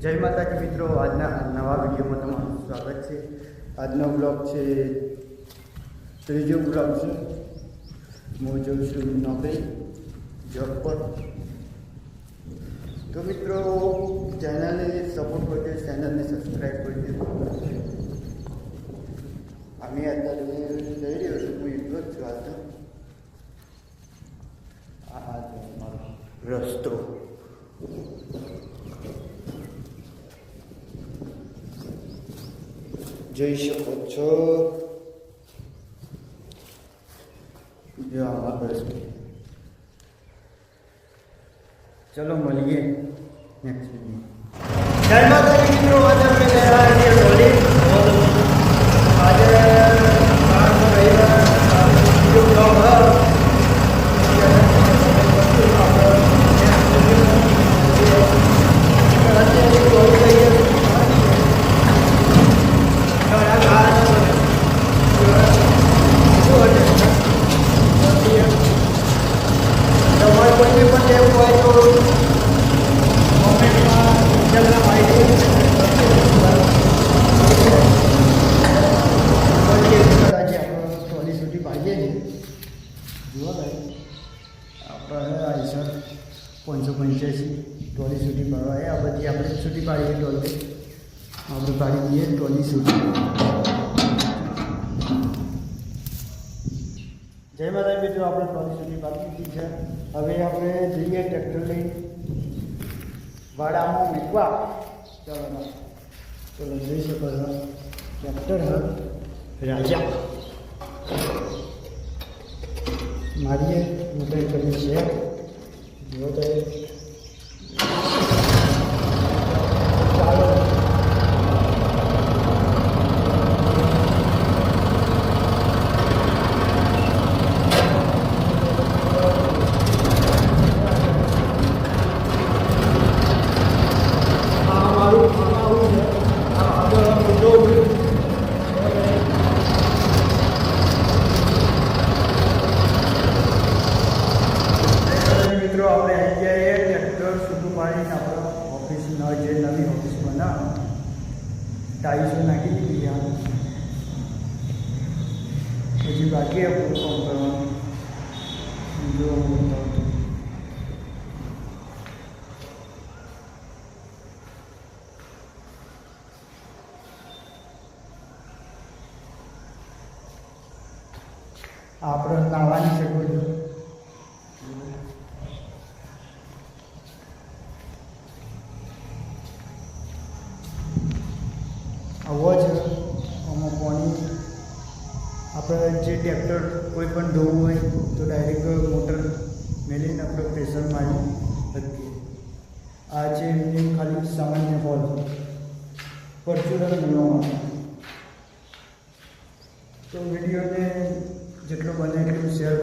જય માતાજી મિત્રો, આજના નવા વિડીયોમાં તમારું સ્વાગત છે। આજનો બ્લોગ છે, ત્રીજો બ્લોગ છે। હું જઉં છું નોકરી જોબ પર। તો મિત્રો, ચેનલને સપોર્ટ કરજો, ચેનલને સબસ્ક્રાઈબ કરજો। અમે અત્યારે જઈ રહ્યો છું, હું એટલો જ છું હાલ તો। આ મારો રસ્તો જોઈ શકો છો। જો આમાં રસ્તો, ચલો મળીએ નેક્સ્ટ વિડીયો। જય માતાજી મિત્રો, આજે આપણે ગયા છીએ ડોલી। આજે રવિવાર બ્લોગ જુઓ ભાઈ, આપણે આઈસર 585 ટ્રોલી છૂટી પાડવા એ આ બધી આપણે છૂટી પાડીએ। ટ્રોલી આપણે પાડી દઈએ ટ્રોલી છૂટી। જય માતા મિત્રો, આપણે ટ્રોલી છૂટી પાડી દીધી છે। હવે આપણે જઈએ ટ્રેક્ટર લઈ વાડામાં મૂકવા। ચલો જોઈ શકો છો, ટ્રેક્ટર રાજા મારીએ મોટર કરી છે। જો તો ચાલો મિત્રો, આપણે આવી જઈએ ટ્રેક્ટર છૂટું પાડીને આપણે ઓફિસના જે નવી ઓફિસ બનાવ ટાઈસો નાખી દીધી। આ પછી બાકી આપણું કામ કરવાનું જો આપણે નાવાની છે કોઈ આવો જ આમાં પાણી આપણે જે ટ્રેક્ટર કોઈ પણ ધોવું હોય તો ડાયરેક્ટ મોટર મેળવીને આપણે પ્રેશર મારી શકીએ। આ છે એમની ખાલી સામાન્ય હોલ ફોર્ચ્યુનર બનાવવામાં। તો વિડીયોને જેટલો બને એટલું શેર